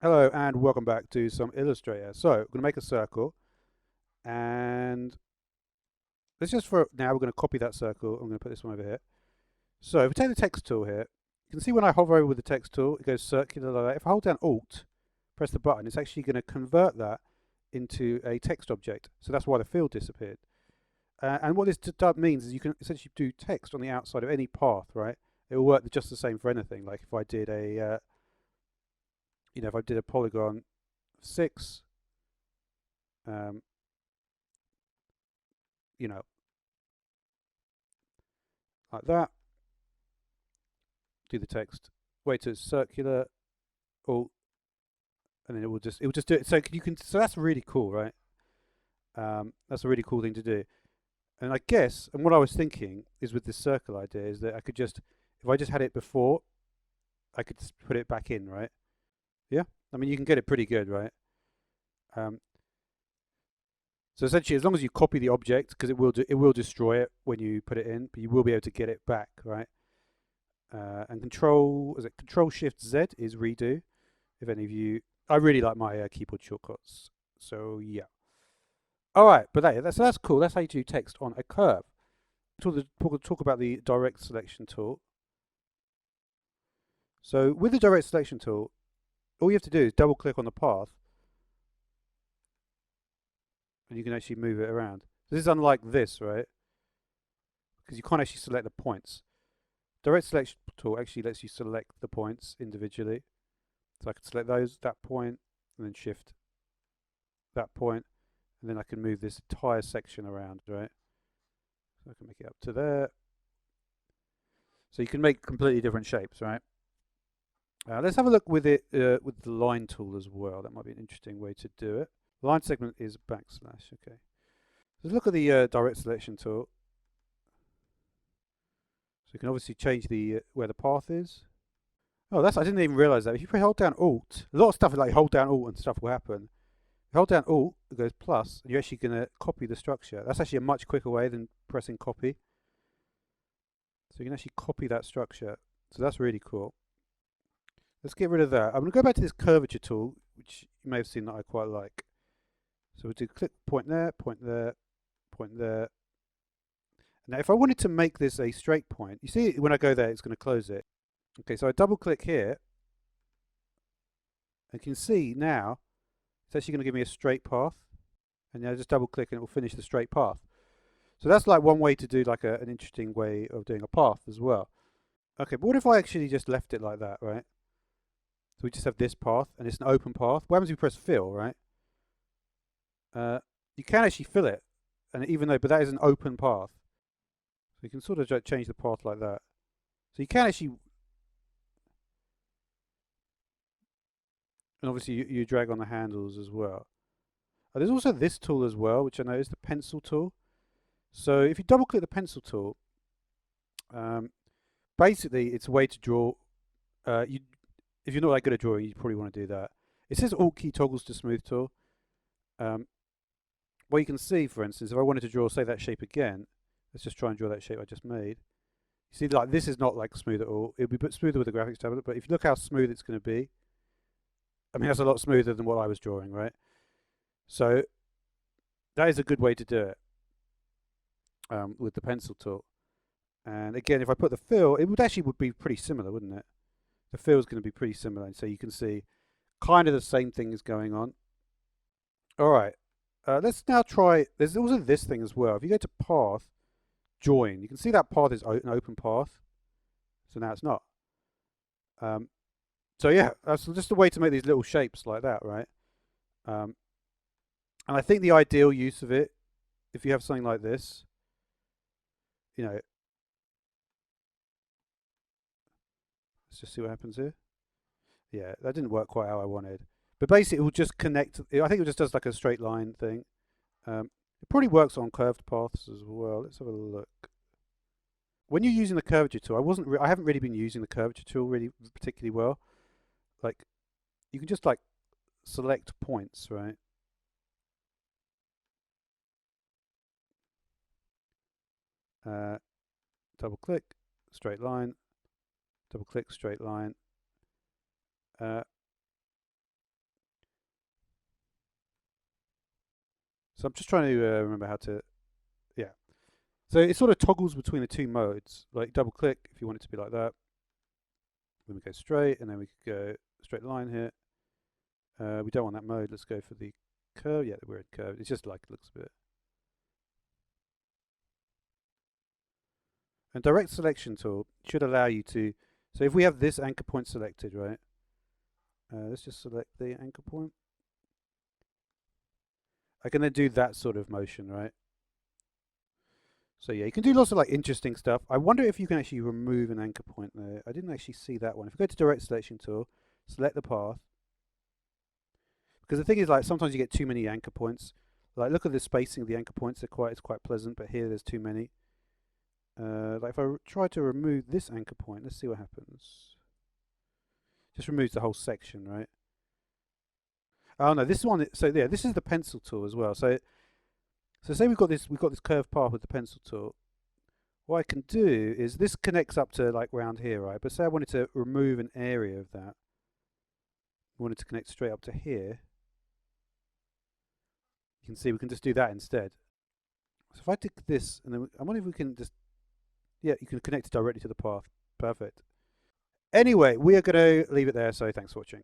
Hello and welcome back to some Illustrator. So we're going to make a circle and let's just for now we're going to copy that circle. I'm going to put this one over here. So if we take the text tool here, you can see when I hover over with the text tool, it goes circular like that. If I hold down Alt, press the button, it's actually going to convert that into a text object. So that's why the field disappeared. And what this means is you can essentially do text on the outside of any path, right? It will work just the same for anything. Like if I did if I did a polygon 6, um, you know, like that. Do the text, wait till it's circular, or and then it will just do it. So you can. So that's really cool, right? That's a really cool thing to do. And I guess, and what I was thinking is with this circle idea is that I could just, if I just had it before, I could just put it back in, right? Yeah. I mean, you can get it pretty good, right? Um, so essentially, as long as you copy the object, because it will destroy it when you put it in, but you will be able to get it back, right? And Control Shift Z is redo. If any of you, I really like my keyboard shortcuts. So yeah. All right, but that's cool. That's how you do text on a curve. Talk about the direct selection tool. So with the direct selection tool, all you have to do is double click on the path, and you can actually move it around. This is unlike this, right? Because you can't actually select the points. Direct selection tool actually lets you select the points individually. So I can select that point, and then shift that point, and then I can move this entire section around, right? So I can make it up to there. So you can make completely different shapes, right? Let's have a look with it with the line tool as well. That might be an interesting way to do it. Line segment is backslash. Okay. Let's look at the direct selection tool. So you can obviously change the where the path is. Oh, I didn't even realize that. If you hold down Alt, a lot of stuff like hold down Alt and stuff will happen. If you hold down Alt, it goes plus, and you're actually going to copy the structure. That's actually a much quicker way than pressing copy. So you can actually copy that structure. So that's really cool. Let's get rid of that. I'm going to go back to this curvature tool, which you may have seen that I quite like. So we'll do click point there, point there, point there. Now if I wanted to make this a straight point, you see when I go there, it's going to close it. Okay, so I double click here. And you can see now, it's actually going to give me a straight path. And now just double click and it will finish the straight path. So that's like one way to do like an interesting way of doing a path as well. Okay, but what if I actually just left it like that, right? So we just have this path and it's an open path. What happens if we press fill, right? You can actually fill it, and but that is an open path. So you can sort of change the path like that. So you can actually, and obviously you drag on the handles as well. There's also this tool as well, which I know is the pencil tool. So if you double click the pencil tool, um, basically it's a way to draw. You, if you're not that good at drawing, you probably want to do that. It says Alt key toggles to smooth tool. Um, Well, you can see, for instance, if I wanted to draw, say, that shape again, let's just try and draw that shape I just made. You see, like, this is not like smooth at all. It'll be a bit smoother with the graphics tablet, but if you look how smooth it's going to be, I mean, that's a lot smoother than what I was drawing, right? So that is a good way to do it with the pencil tool. And again, if I put the fill, it would be pretty similar, wouldn't it? The fill is going to be pretty similar, and so you can see kind of the same thing is going on. All right, let's now try. There's also this thing as well. If you go to path, join. You can see that path is an open path. So now it's not. Um, so yeah, that's just a way to make these little shapes like that, right? Um, and I think the ideal use of it, if you have something like this, you know, let's just see what happens here. Yeah, that didn't work quite how I wanted. But basically, it will just connect. I think it just does like a straight line thing. It probably works on curved paths as well. Let's have a look. When you're using the curvature tool, I haven't really been using the curvature tool really particularly well. Like, you can just like select points, right? Uh, Double click, straight line, double click, straight line. Uh, So I'm just trying to remember how to, yeah. So it sort of toggles between the two modes. Like double click if you want it to be like that. Then we go straight, and then we could go straight line here. We don't want that mode. Let's go for the curve. Yeah, we're in curve. It's just like it looks a bit. And direct selection tool should allow you to. So if we have this anchor point selected, right? Let's just select the anchor point. I can then do that sort of motion, right? So yeah, you can do lots of like interesting stuff. I wonder if you can actually remove an anchor point there. I didn't actually see that one. If we go to direct selection tool, select the path. Because the thing is, like, sometimes you get too many anchor points. Like, look at the spacing of the anchor points. It's quite pleasant, but here there's too many. Like if I try to remove this anchor point, let's see what happens. Just removes the whole section, right? Oh no, this one. So yeah, this is the pencil tool as well. So say we've got this curved path with the pencil tool. What I can do is this connects up to like round here, right? But say I wanted to remove an area of that. I wanted to connect straight up to here. You can see we can just do that instead. So if I take this, and then I wonder if we can just, yeah, you can connect it directly to the path. Perfect. Anyway, we are going to leave it there, so thanks for watching.